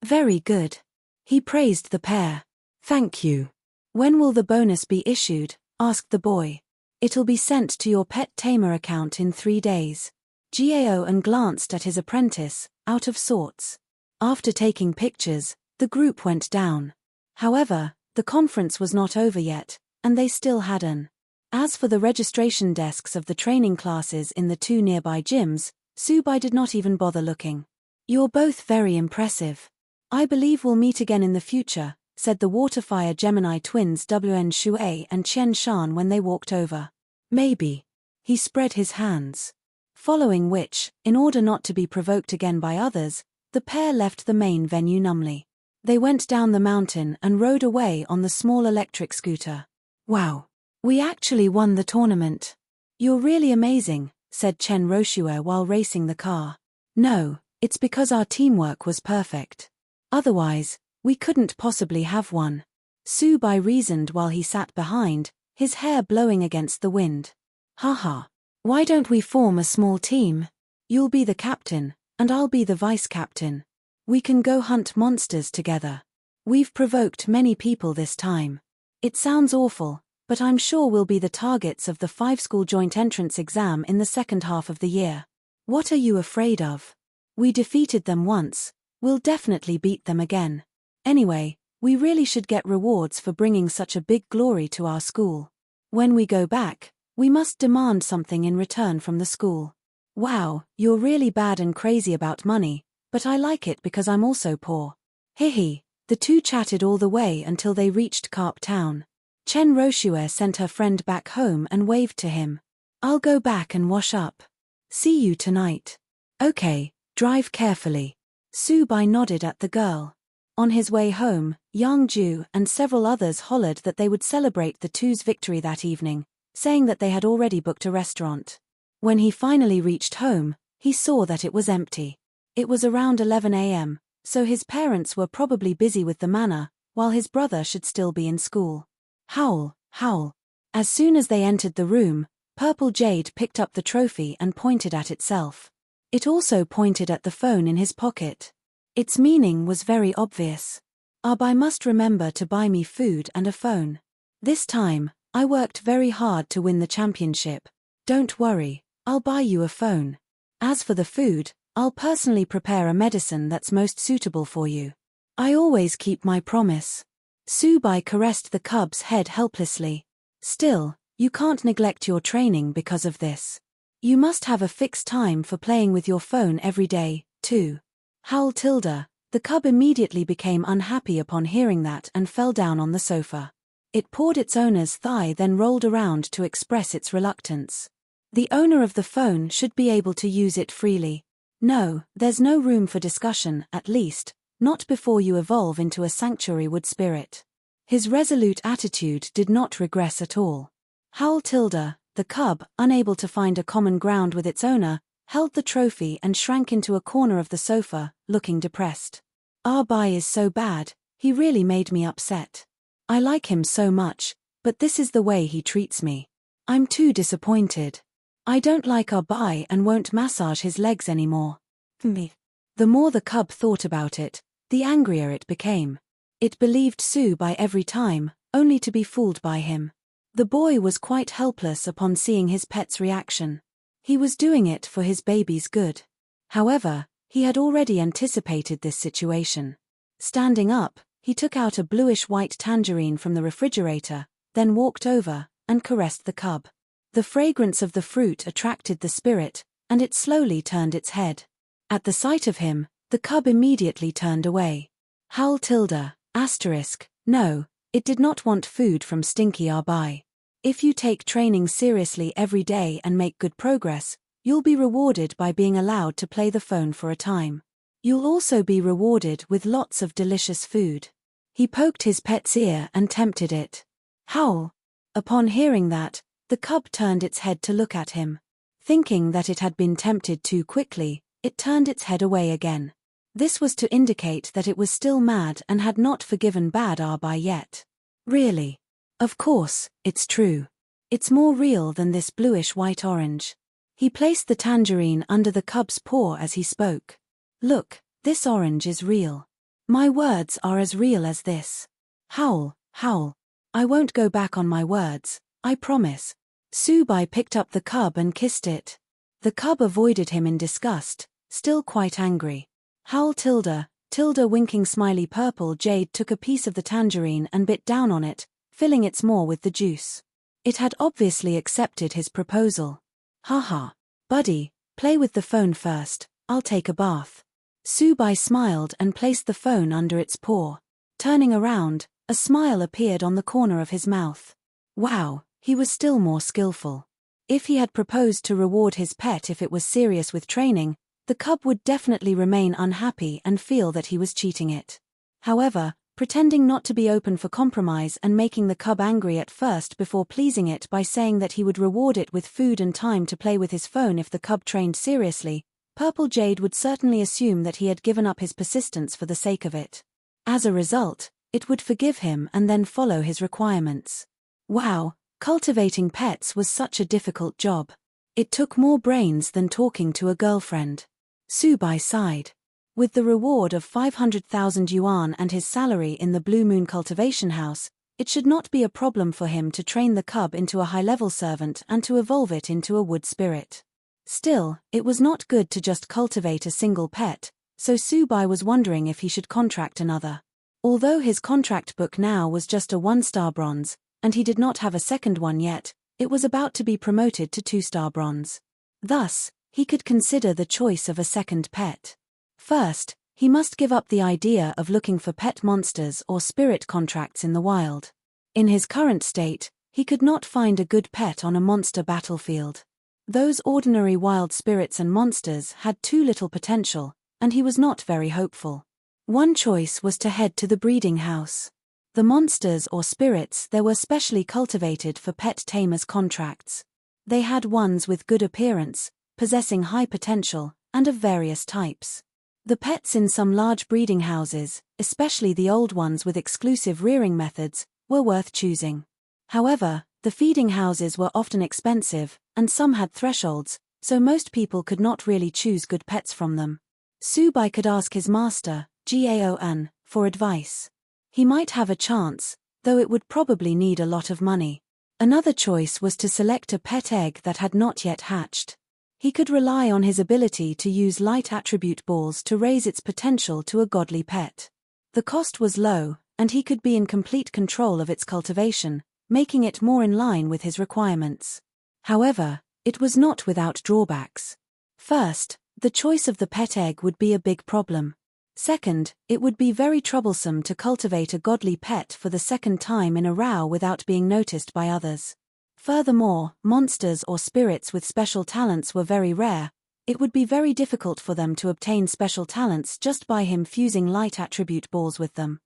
Very good. He praised the pair. Thank you. When will the bonus be issued? Asked the boy. It'll be sent to your Pet Tamer account in 3 days. Gao and glanced at his apprentice, out of sorts. After taking pictures, the group went down. However, the conference was not over yet, and they still had an. As for the registration desks of the training classes in the 2 nearby gyms, Subai did not even bother looking. You're both very impressive. I believe we'll meet again in the future, said the Waterfire Gemini twins Wn Shui and Chen Shan when they walked over. Maybe. He spread his hands. Following which, in order not to be provoked again by others, the pair left the main venue numbly. They went down the mountain and rode away on the small electric scooter. Wow. We actually won the tournament. You're really amazing, said Chen Roshue while racing the car. No, it's because our teamwork was perfect. Otherwise, we couldn't possibly have won. Subai reasoned while he sat behind, his hair blowing against the wind. Haha. Why don't we form a small team? You'll be the captain, and I'll be the vice-captain. We can go hunt monsters together. We've provoked many people this time. It sounds awful, but I'm sure we'll be the targets of the 5-school joint entrance exam in the second half of the year. What are you afraid of? We defeated them once, we'll definitely beat them again. Anyway, we really should get rewards for bringing such a big glory to our school. When we go back, we must demand something in return from the school. Wow, you're really bad and crazy about money, but I like it because I'm also poor. Hehe. The two chatted all the way until they reached Carp Town. Chen Roshue sent her friend back home and waved to him. I'll go back and wash up. See you tonight. Okay, drive carefully. Subai nodded at the girl. On his way home, Yang Ju and several others hollered that they would celebrate the two's victory that evening, saying that they had already booked a restaurant. When he finally reached home, he saw that it was empty. It was around 11 a.m., so his parents were probably busy with the manor, while his brother should still be in school. Howl, howl. As soon as they entered the room, Purple Jade picked up the trophy and pointed at itself. It also pointed at the phone in his pocket. Its meaning was very obvious. Arbai must remember to buy me food and a phone. This time, I worked very hard to win the championship. Don't worry, I'll buy you a phone. As for the food, I'll personally prepare a medicine that's most suitable for you. I always keep my promise. Subai caressed the cub's head helplessly. Still, you can't neglect your training because of this. You must have a fixed time for playing with your phone every day, too. Howl Tilda, the cub immediately became unhappy upon hearing that and fell down on the sofa. It pawed its owner's thigh then rolled around to express its reluctance. The owner of the phone should be able to use it freely. No, there's no room for discussion, at least, not before you evolve into a sanctuary wood spirit. His resolute attitude did not regress at all. Howl Tilda, the cub, unable to find a common ground with its owner, held the trophy and shrank into a corner of the sofa, looking depressed. Arbai is so bad, he really made me upset. I like him so much, but this is the way he treats me. I'm too disappointed. I don't like Arbai and won't massage his legs anymore. The more the cub thought about it, the angrier it became. It believed Subai every time, only to be fooled by him. The boy was quite helpless upon seeing his pet's reaction. He was doing it for his baby's good. However, he had already anticipated this situation. Standing up, he took out a bluish-white tangerine from the refrigerator, then walked over and caressed the cub. The fragrance of the fruit attracted the spirit, and it slowly turned its head. At the sight of him, the cub immediately turned away. Howl Tilda, asterisk, no, it did not want food from Stinky Arbai. If you take training seriously every day and make good progress, you'll be rewarded by being allowed to play the phone for a time. You'll also be rewarded with lots of delicious food. He poked his pet's ear and tempted it. Howl! Upon hearing that, the cub turned its head to look at him. Thinking that it had been tempted too quickly, it turned its head away again. This was to indicate that it was still mad and had not forgiven Bad Arbai yet. Really? Of course, it's true. It's more real than this bluish-white-orange. He placed the tangerine under the cub's paw as he spoke. Look, this orange is real. My words are as real as this. Howl, howl. I won't go back on my words, I promise. Subai picked up the cub and kissed it. The cub avoided him in disgust, still quite angry. Howl tilde, tilde winking smiley. Purple Jade took a piece of the tangerine and bit down on it, filling its maw with the juice. It had obviously accepted his proposal. Haha. Buddy, play with the phone first, I'll take a bath. Subai smiled and placed the phone under its paw. Turning around, a smile appeared on the corner of his mouth. Wow, he was still more skillful. If he had proposed to reward his pet if it was serious with training, the cub would definitely remain unhappy and feel that he was cheating it. However, pretending not to be open for compromise and making the cub angry at first before pleasing it by saying that he would reward it with food and time to play with his phone if the cub trained seriously, Purple Jade would certainly assume that he had given up his persistence for the sake of it. As a result, it would forgive him and then follow his requirements. Wow, cultivating pets was such a difficult job. It took more brains than talking to a girlfriend. Subai sighed. With the reward of 500,000 yuan and his salary in the Blue Moon cultivation house, it should not be a problem for him to train the cub into a high-level servant and to evolve it into a wood spirit. Still, it was not good to just cultivate a single pet, so Subai was wondering if he should contract another. Although his contract book now was just a 1-star bronze, and he did not have a second one yet, it was about to be promoted to 2-star bronze. Thus, he could consider the choice of a second pet. First, he must give up the idea of looking for pet monsters or spirit contracts in the wild. In his current state, he could not find a good pet on a monster battlefield. Those ordinary wild spirits and monsters had too little potential, and he was not very hopeful. One choice was to head to the breeding house. The monsters or spirits there were specially cultivated for Pet Tamer's contracts. They had ones with good appearance, possessing high potential, and of various types. The pets in some large breeding houses, especially the old ones with exclusive rearing methods, were worth choosing. However, the feeding houses were often expensive, and some had thresholds, so most people could not really choose good pets from them. Subai could ask his master, Gao An, for advice. He might have a chance, though it would probably need a lot of money. Another choice was to select a pet egg that had not yet hatched. He could rely on his ability to use light attribute balls to raise its potential to a godly pet. The cost was low, and he could be in complete control of its cultivation, making it more in line with his requirements. However, it was not without drawbacks. First, the choice of the pet egg would be a big problem. Second, it would be very troublesome to cultivate a godly pet for the second time in a row without being noticed by others. Furthermore, monsters or spirits with special talents were very rare. It would be very difficult for them to obtain special talents just by him fusing light attribute balls with them.